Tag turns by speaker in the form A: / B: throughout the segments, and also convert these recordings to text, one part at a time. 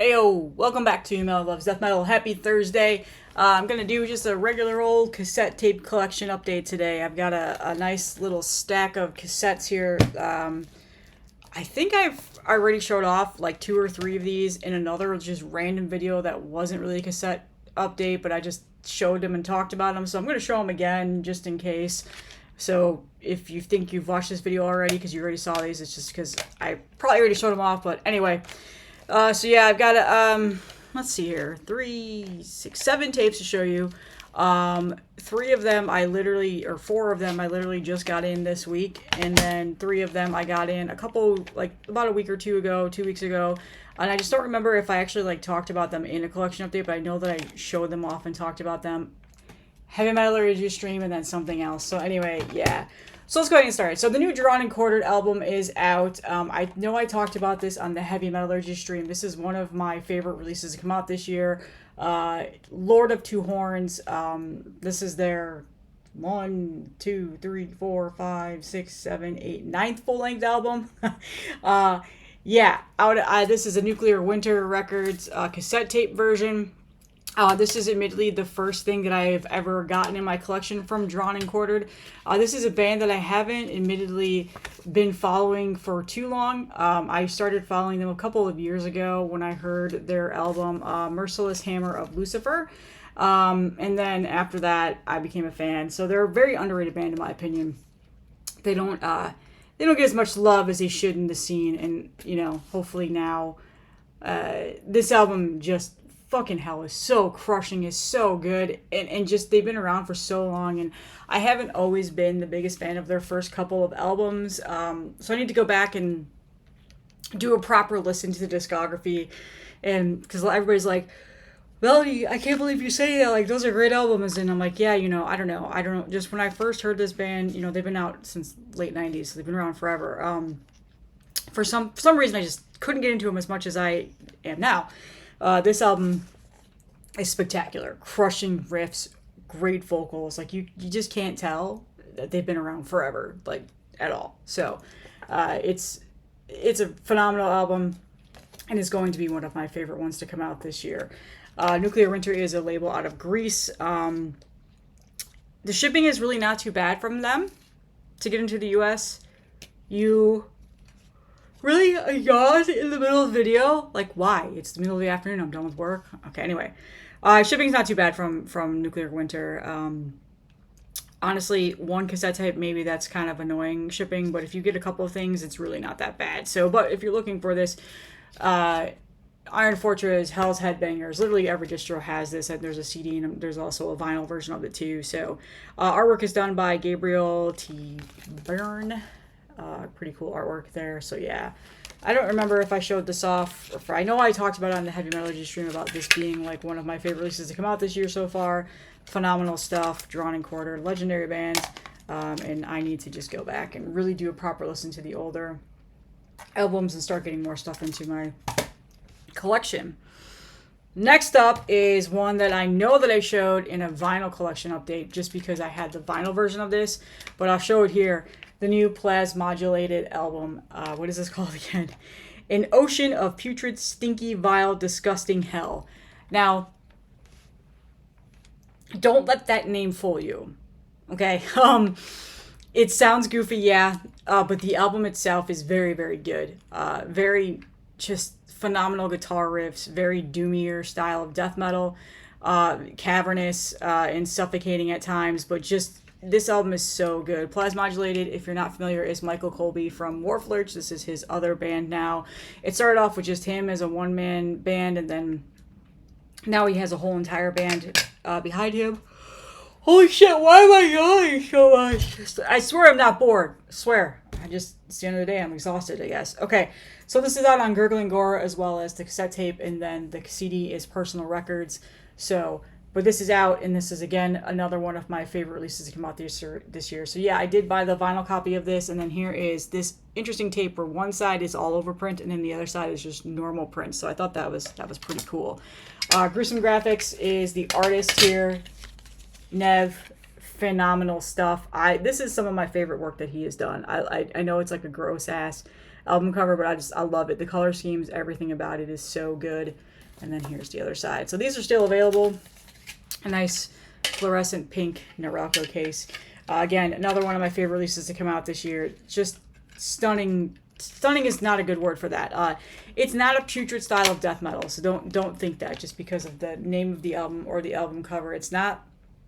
A: Heyo, welcome back to Metal Loves Death Metal. Happy Thursday. I'm going to do just a regular old cassette tape collection update today. I've got a nice little stack of cassettes here. I think I've already showed off like 2 or 3 of these in another just random video that wasn't really a cassette update, but I just showed them and talked about them. So I'm going to show them again just in case. So if you think you've watched this video already because you already saw these, it's just because I probably already showed them off. But anyway. So yeah, I've got let's see here, 3, 6, 7 tapes to show you. 3 of them or 4 of them I literally just got in this week, and then 3 of them I got in a couple, like about a week or 2 ago, 2 weeks ago, and I just don't remember if I actually like talked about them in a collection update, but I know that I showed them off and talked about them. Heavy Metallurgy stream and then something else. So anyway, yeah. So let's go ahead and start. So the new Drawn and Quartered album is out. I know I talked about this on the Heavy Metallurgy stream. This is one of my favorite releases to come out this year. Lord of Two Horns. This is their 1, 2, 3, 4, 5, 6, 7, 8, 9th full-length album. Yeah, this is a Nuclear Winter Records cassette tape version. This is admittedly the first thing that I've ever gotten in my collection from Drawn and Quartered. This is a band that I haven't admittedly been following for too long. I started following them a couple of years ago when I heard their album Merciless Hammer of Lucifer. And then after that, I became a fan. So they're a very underrated band in my opinion. They don't get as much love as they should in the scene. And, you know, hopefully now this album just fucking hell is so crushing, is so good, and just they've been around for so long, and I haven't always been the biggest fan of their first couple of albums, so I need to go back and do a proper listen to the discography, and because everybody's like, well, I can't believe you say that, like those are great albums, and I'm like, yeah, you know, I don't know, just when I first heard this band, you know, they've been out since late 90s, so they've been around forever. For some reason I just couldn't get into them as much as I am now. This album is spectacular. Crushing riffs, great vocals. Like, you just can't tell that they've been around forever, like, at all. So, it's a phenomenal album, and it's going to be one of my favorite ones to come out this year. Nuclear Winter is a label out of Greece. The shipping is really not too bad from them to get into the U.S. Really? A yawn in the middle of the video? Like, why? It's the middle of the afternoon. I'm done with work. Okay, anyway. Shipping's not too bad from Nuclear Winter. Honestly, one cassette type, maybe that's kind of annoying shipping, but if you get a couple of things, it's really not that bad. So, but if you're looking for this, Iron Fortress, Hell's Headbangers, literally every distro has this, and there's a CD, and there's also a vinyl version of it too. So, artwork is done by Gabriel T. Byrne. Pretty cool artwork there. So yeah, I don't remember if I showed this off. I know I talked about it on the Heavy Metallurgy stream about this being like one of my favorite releases to come out this year so far. Phenomenal stuff. Drawn and Quartered, legendary band. And I need to just go back and really do a proper listen to the older albums and start getting more stuff into my collection. Next up is one that I know that I showed in a vinyl collection update just because I had the vinyl version of this, but I'll show it here. The new Plasmodulated album. What is this called again? An Ocean of Putrid, Stinky, Vile, Disgusting Hell. Now, don't let that name fool you. Okay? It sounds goofy, yeah, but the album itself is very, very good. Very just phenomenal guitar riffs, very doomier style of death metal, cavernous and suffocating at times, but just this album is so good. Plasmodulated, if you're not familiar, is Michael Colby from Warflurch. This is his other band now. It started off with just him as a one-man band, and then now he has a whole entire band behind him. Holy shit, why am I yawning so much? I swear I'm not bored. I swear. It's the end of the day. I'm exhausted, I guess. Okay, so this is out on Gurgling Gore as well as the cassette tape, and then the CD is Personal Records. So, but this is out, and this is, again, another one of my favorite releases to come out this year. So, yeah, I did buy the vinyl copy of this, and then here is this interesting tape where one side is all over print, and then the other side is just normal print. So I thought that was pretty cool. Gruesome Graphics is the artist here. Nev, phenomenal stuff. This is some of my favorite work that he has done. I know it's like a gross ass album cover, but I love it. The color schemes, everything about it is so good. And then here's the other side. So these are still available. A nice fluorescent pink Norelco case. Again, another one of my favorite releases to come out this year. Just stunning. Stunning is not a good word for that. It's not a putrid style of death metal, so don't think that just because of the name of the album or the album cover. It's not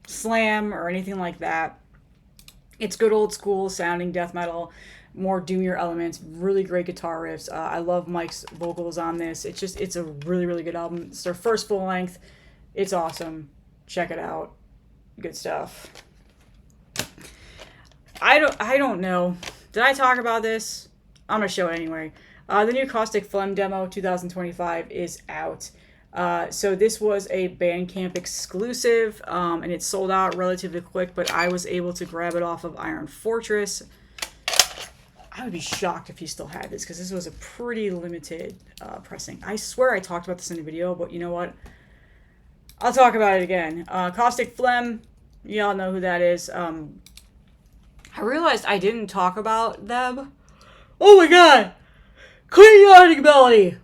A: slam or anything like that. It's good old school sounding death metal, more doomier elements, really great guitar riffs. I love Mike's vocals on this. It's a really, really good album. It's their first full length. It's awesome. Check it out. Good stuff. I don't know. Did I talk about this? I'm going to show it anyway. The new Caustic Phlegm demo 2025 is out. So this was a Bandcamp exclusive, and it sold out relatively quick, but I was able to grab it off of Iron Fortress. I would be shocked if he still had this, because this was a pretty limited pressing. I swear I talked about this in the video, but you know what? I'll talk about it again. Caustic Phlegm, y'all know who that is. I realized I didn't talk about them. Oh my god! Clean yawning belly!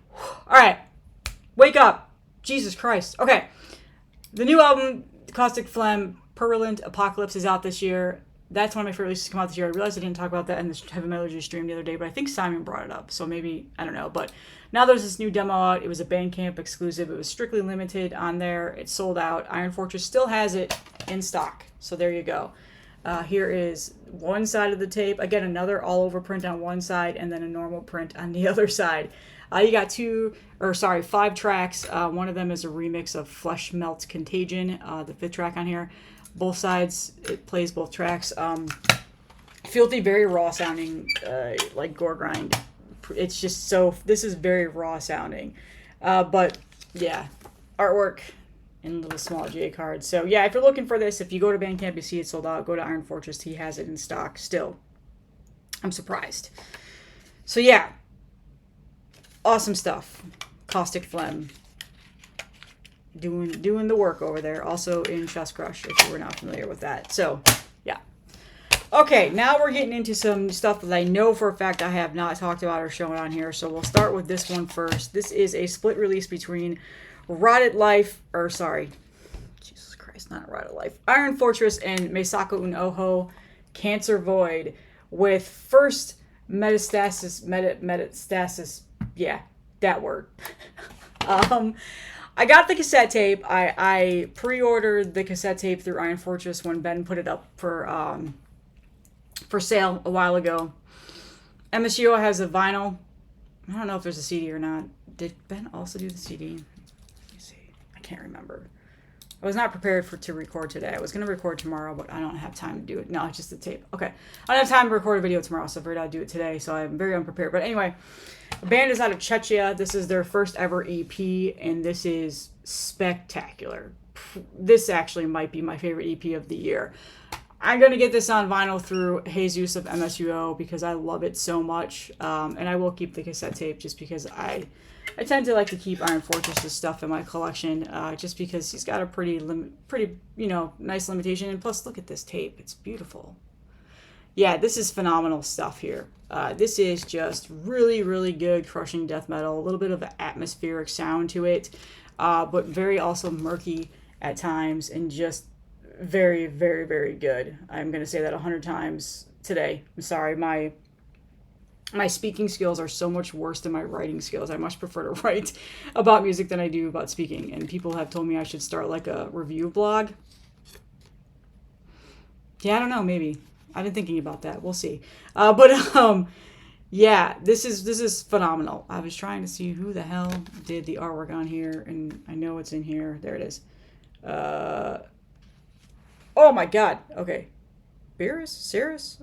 A: Alright. Wake up. Jesus Christ. Okay. The new album, Caustic Phlegm, Purulent Apocalypse, is out this year. That's one of my favorite releases to come out this year. I realized I didn't talk about that in the Heavy Metallurgy stream the other day, but I think Simon brought it up, so maybe, I don't know. But now there's this new demo out. It was a Bandcamp exclusive. It was strictly limited on there. It sold out. Iron Fortress still has it in stock, so there you go. Here is one side of the tape. Again, another all-over print on one side, and then a normal print on the other side. You got 5 tracks. One of them is a remix of Flesh Melt Contagion, the 5th track on here. Both sides, it plays both tracks. Filthy, very raw sounding, like gore grind. It's just so, this is very raw sounding. But yeah, artwork in little small J cards. So yeah, if you're looking for this, if you go to Bandcamp, you see it sold out, go to Iron Fortress. He has it in stock still. I'm surprised. So yeah, awesome stuff. Caustic Phlegm. Doing the work over there. Also in Chest Crush, if you were not familiar with that. So, yeah. Okay, now we're getting into some stuff that I know for a fact I have not talked about or shown on here. So we'll start with this one first. This is a split release between Jesus Christ, not Rotted Life. Iron Fortress and Meisako un Oho, Cancer Void, with first metastasis, yeah, that word. I got the cassette tape. I pre-ordered the cassette tape through Iron Fortress when Ben put it up for sale a while ago. MSUO has a vinyl. I don't know if there's a CD or not. Did Ben also do the CD? Let me see. I can't remember. I was not prepared to record today. I was going to record tomorrow, but I don't have time to do it. No, it's just the tape. Okay. I don't have time to record a video tomorrow, so I figured I'd do it today, so I'm very unprepared. But anyway, the band is out of Czechia. This is their first ever EP, and this is spectacular. This actually might be my favorite EP of the year. I'm going to get this on vinyl through Jesus of MSUO because I love it so much. And I will keep the cassette tape just because I tend to like to keep Iron Fortress's stuff in my collection just because he's got a pretty nice limitation. And plus, look at this tape. It's beautiful. Yeah, this is phenomenal stuff here. This is just really, really good crushing death metal. A little bit of an atmospheric sound to it, but very also murky at times and just very, very, very good. I'm going to say that 100 times today. I'm sorry, my speaking skills are so much worse than my writing skills. I much prefer to write about music than I do about speaking, and people have told me I should start like a review blog. Yeah, I don't know, maybe. I've been thinking about that. We'll see. Yeah, this is phenomenal. I was trying to see who the hell did the artwork on here, and I know it's in here. There it is. Oh my god. Okay. Cirrus?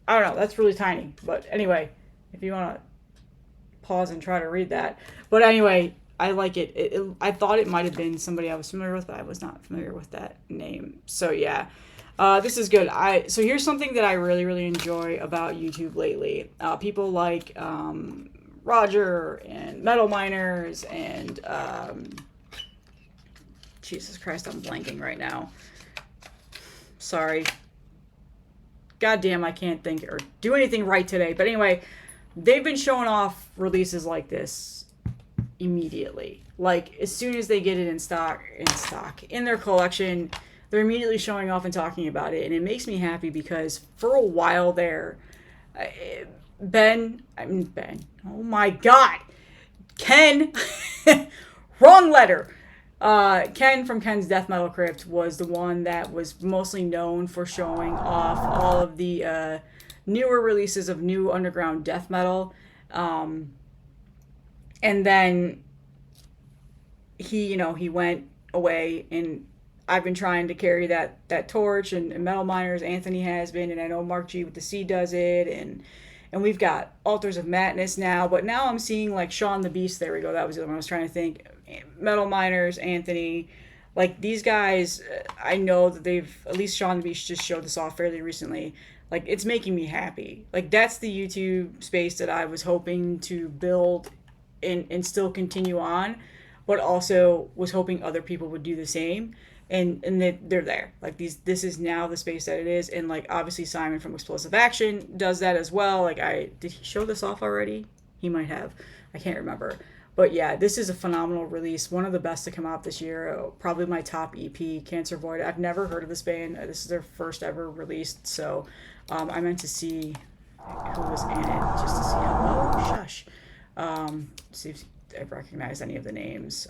A: I don't know. That's really tiny. But anyway, if you want to pause and try to read that. But anyway, I like it. I thought it might have been somebody I was familiar with, but I was not familiar with that name. So yeah. This is good. So here's something that I really, really enjoy about YouTube lately. People like Roger and Metal Miners and Jesus Christ, I'm blanking right now. Sorry. Goddamn, I can't think or do anything right today. But anyway, they've been showing off releases like this immediately. Like, as soon as they get it in their collection, they're immediately showing off and talking about it. And it makes me happy because for a while there, Ben, oh my God, Ken, wrong letter. Ken from Ken's Death Metal Crypt was the one that was mostly known for showing off all of the newer releases of new underground death metal. And then he went away, and I've been trying to carry that torch, and Metal Miners, Anthony has been, and I know Mark G with the C does it, and we've got Altars of Madness now, but now I'm seeing like Sean the Beast, there we go, that was the one I was trying to think, Metal Miners, Anthony, like these guys, I know that they've, at least Sean the Beast just showed this off fairly recently, like it's making me happy. Like that's the YouTube space that I was hoping to build and still continue on, but also was hoping other people would do the same. And they're there. Like this is now the space that it is. And like obviously Simon from Explosive Action does that as well. Like did he show this off already? He might have. I can't remember. But yeah, this is a phenomenal release. One of the best to come out this year. Probably my top EP, Cancer Void. I've never heard of this band. This is their first ever released. So I meant to see who was in it just to see how. Oh, shush. See if I recognize any of the names.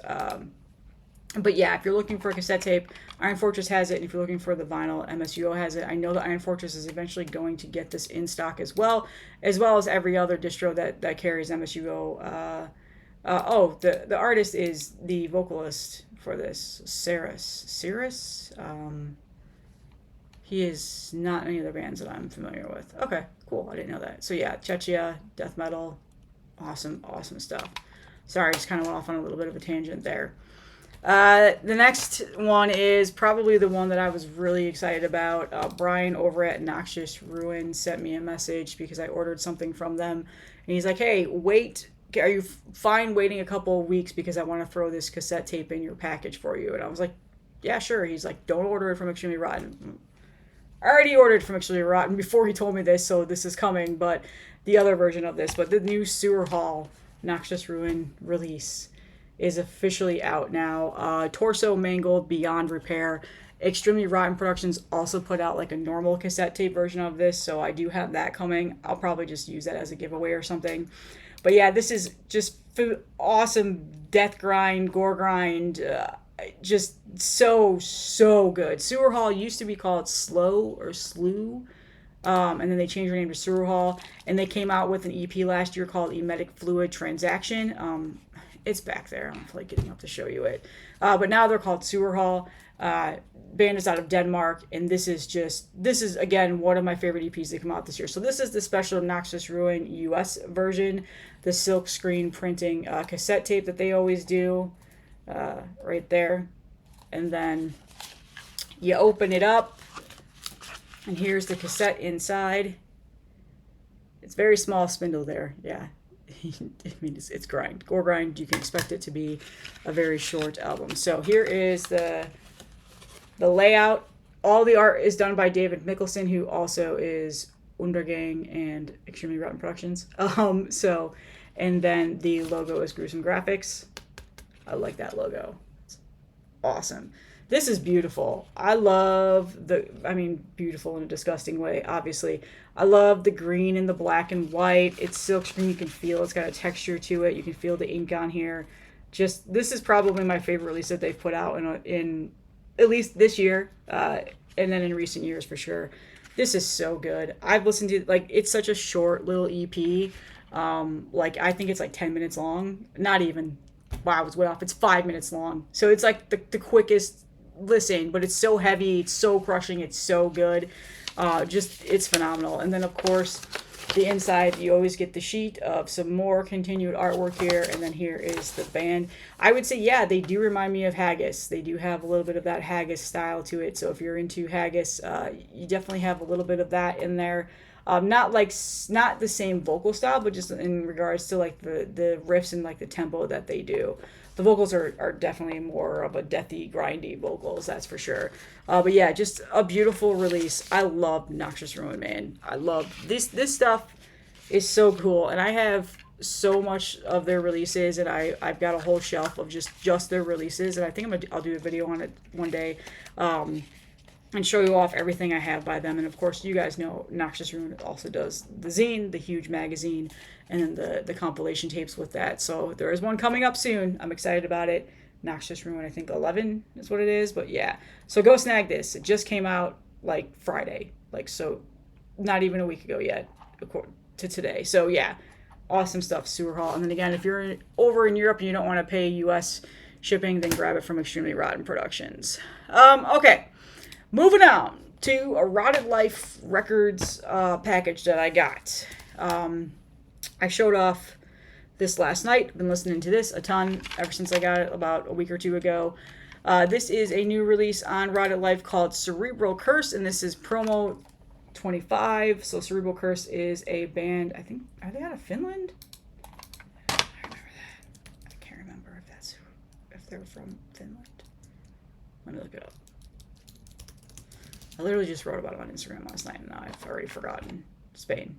A: But yeah, if you're looking for a cassette tape, Iron Fortress has it. And if you're looking for the vinyl, MSUO has it. I know that Iron Fortress is eventually going to get this in stock as well as every other distro that carries MSUO. The artist is the vocalist for this, Cirrus. He is not any of the bands that I'm familiar with. Okay, cool. I didn't know that. So yeah, Chechia, death metal, awesome stuff. Sorry, I just kind of went off on a little bit of a tangent there. The next one is probably the one that I was really excited about. Brian over at Noxious Ruin sent me a message because I ordered something from them. And he's like, hey, are you fine waiting a couple of weeks because I want to throw this cassette tape in your package for you? And I was like, yeah, sure. He's like, don't order it from Extremely Rotten. I already ordered from Extremely Rotten before he told me this, so this is coming. But the other version of this, but the new Sewer Hall Noxious Ruin release is officially out now. Torso Mangled Beyond Repair. Extremely Rotten Productions also put out like a normal cassette tape version of this, so I do have that coming. I'll probably just use that as a giveaway or something. But yeah, this is just awesome death grind, gore grind, just so good. Sewer Hall used to be called Slow or Slew, and then they changed their name to Sewer Hall, and they came out with an EP last year called Emetic Fluid Transaction. It's back there. I'm like getting up to show you it. But now they're called Sewer Hall. Band is out of Denmark, and this is again one of my favorite EPs that come out this year. So this is the special Noxious Ruin US version, the silk screen printing cassette tape that they always do, right there. And then you open it up, and here's the cassette inside. It's very small spindle there, yeah. I mean, it's grind. Gore grind, you can expect it to be a very short album. So here is the layout. All the art is done by David Mikkelsen, who also is Undergang and Extremely Rotten Productions. And then the logo is Gruesome Graphics. I like that logo. It's awesome. This is beautiful. I love beautiful in a disgusting way, obviously. I love the green and the black and white. It's silk screen. You can feel it's got a texture to it. You can feel the ink on here. This is probably my favorite release that they've put out in at least this year, and then in recent years for sure. This is so good. I've listened to, like, it's such a short little EP. I think it's like 10 minutes long. Not even. Wow, I was way off. It's 5 minutes long. So it's like the quickest listen, but it's so heavy, it's so crushing, it's so good. It's phenomenal. And then of course the inside, you always get the sheet of some more continued artwork here, and then here is the band. I would say, yeah, they do remind me of Haggis. They do have a little bit of that Haggis style to it. So if you're into Haggis, you definitely have a little bit of that in there. Not the same vocal style, but just in regards to like the riffs and like the tempo that they do. The vocals are definitely more of a deathy, grindy vocals, that's for sure. But yeah, just a beautiful release. I love Noxious Ruin, man. I love this stuff. is so cool, and I have so much of their releases, and I've got a whole shelf of just their releases, and I think I'll do a video on it one day, and show you off everything I have by them. And of course, you guys know Noxious Ruin also does the zine, the huge magazine, and then the compilation tapes with that. So there is one coming up soon. I'm excited about it. Noxious Ruin, I think 11 is what it is, but yeah. So go snag this. It just came out like Friday, like, so not even a week ago yet, according to today. So yeah, awesome stuff, Sewer Hall. And then again, if you're over in Europe and you don't want to pay US shipping, then grab it from Extremely Rotten Productions. Okay, moving on to a Rotted Life Records package that I got. I showed off this last night. Been listening to this a ton ever since I got it about a week or two ago. This is a new release on Rotted Life called Cerebral Curse, and this is promo 25. So Cerebral Curse is a band, I think, are they out of Finland? I remember that. I can't remember if they're from Finland. Let me look it up. I literally just wrote about them on Instagram last night, and now I've already forgotten. Spain.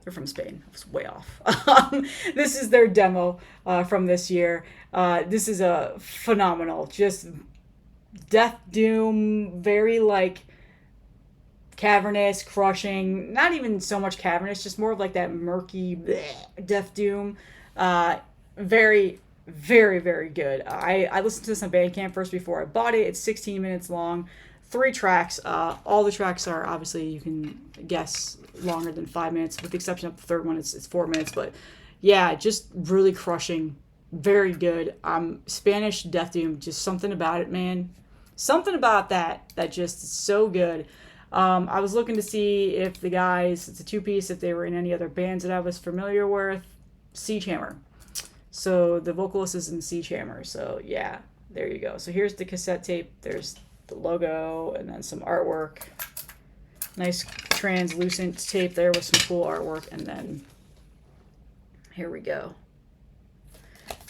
A: They're from Spain. I was way off. This is their demo from this year. This is a phenomenal, just death doom, very like cavernous, crushing, not even so much cavernous, just more of like that murky bleh, death doom. Very, very, very good. I listened to this on Bandcamp first before I bought it. It's 16 minutes long, 3 tracks. All the tracks are obviously, you can guess, longer than 5 minutes, with the exception of the third one. It's 4 minutes, but yeah, just really crushing, very good. Spanish death doom, just something about it, man. Something about that just is so good. I was looking to see if the guys, it's a 2-piece, if they were in any other bands that I was familiar with. Siege Hammer. So the vocalist is in Siege Hammer. So yeah, there you go. So here's the cassette tape. There's the logo and then some artwork. Nice translucent tape there with some cool artwork. And then here we go.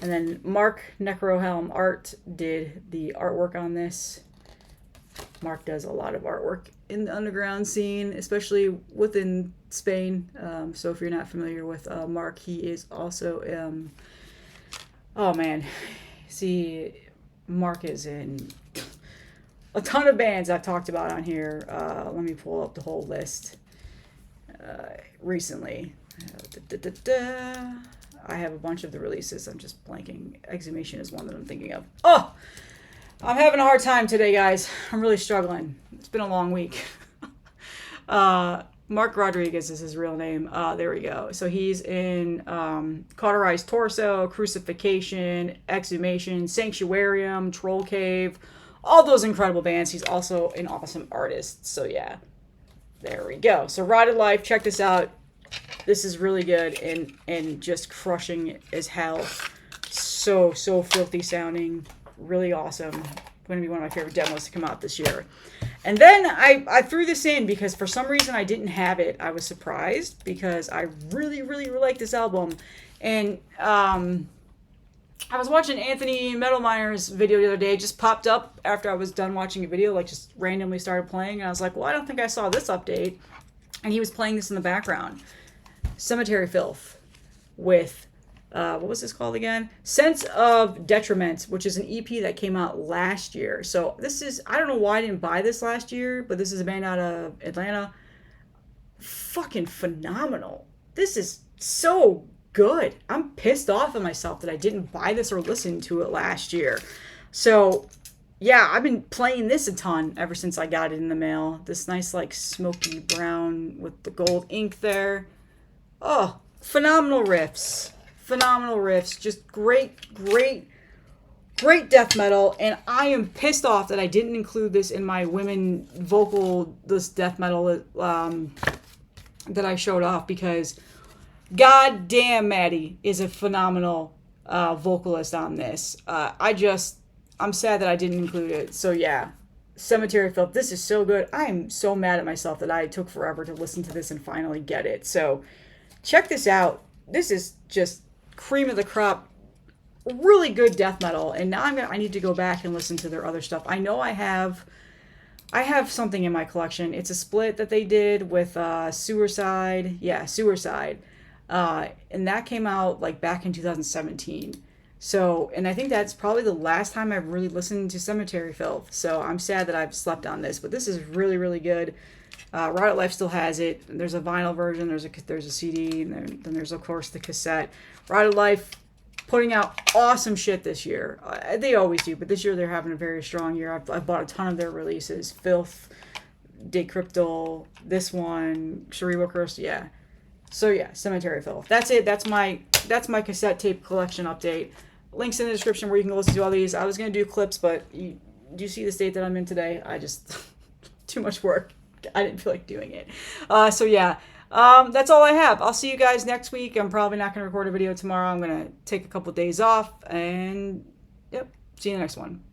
A: And then Mark Necrohelm Art did the artwork on this. Mark does a lot of artwork in the underground scene, especially within Spain. So if you're not familiar with Mark, he is also, oh man, see, Mark is in a ton of bands I've talked about on here. Let me pull up the whole list recently. I have a bunch of the releases. I'm just blanking. Exhumation is one that I'm thinking of. Oh! I'm having a hard time today, guys. I'm really struggling. It's been a long week. Mark Rodriguez is his real name. There we go. So he's in Cauterized Torso, Crucifixion, Exhumation, Sanctuarium, Troll Cave, all those incredible bands. He's also an awesome artist. So yeah, there we go. So Rotted Life, check this out. This is really good and just crushing as hell. So filthy sounding. Really awesome. Going to be one of my favorite demos to come out this year. And then I threw this in because for some reason I didn't have it. I was surprised because I really, really, really like this album. And I was watching Anthony Metal Miner's video the other day. It just popped up after I was done watching a video, like just randomly started playing. And I was like, well, I don't think I saw this update. And he was playing this in the background. Cemetery Filth with... what was this called again? Sense of Detriment, which is an EP that came out last year. So this is, I don't know why I didn't buy this last year, but this is a band out of Atlanta. Fucking phenomenal. This is so good. I'm pissed off at myself that I didn't buy this or listen to it last year. So yeah, I've been playing this a ton ever since I got it in the mail. This nice like smoky brown with the gold ink there. Oh, phenomenal riffs. Phenomenal riffs, just great death metal, and I am pissed off that I didn't include this in my women vocal, this death metal that I showed off, because god damn Maddie is a phenomenal vocalist on this. I'm sad that I didn't include it. So yeah, Cemetery Filth, this is so good. I am so mad at myself that I took forever to listen to this and finally get it. So check this out. This is just cream of the crop, really good death metal. And now I need to go back and listen to their other stuff. I know I have something in my collection. It's a split that they did with Suicide. Yeah, Suicide. And that came out like back in 2017. So, and I think that's probably the last time I've really listened to Cemetery Filth. So I'm sad that I've slept on this, but this is really, really good. Riot Life still has it. There's a vinyl version, there's a CD, and then there's of course the cassette. Riot Life putting out awesome shit this year. They always do, but this year they're having a very strong year. I've bought a ton of their releases. Filth, Decryptal, this one, Cerebral Curse, yeah. So yeah, Cemetery Filth. That's it. That's my cassette tape collection update. Links in the description where you can listen to all these. I was gonna do clips, but do you see the state that I'm in today? I just too much work. I didn't feel like doing it. So yeah, that's all I have. I'll see you guys next week. I'm probably not gonna record a video tomorrow. I'm gonna take a couple days off, and yep, see you in the next one.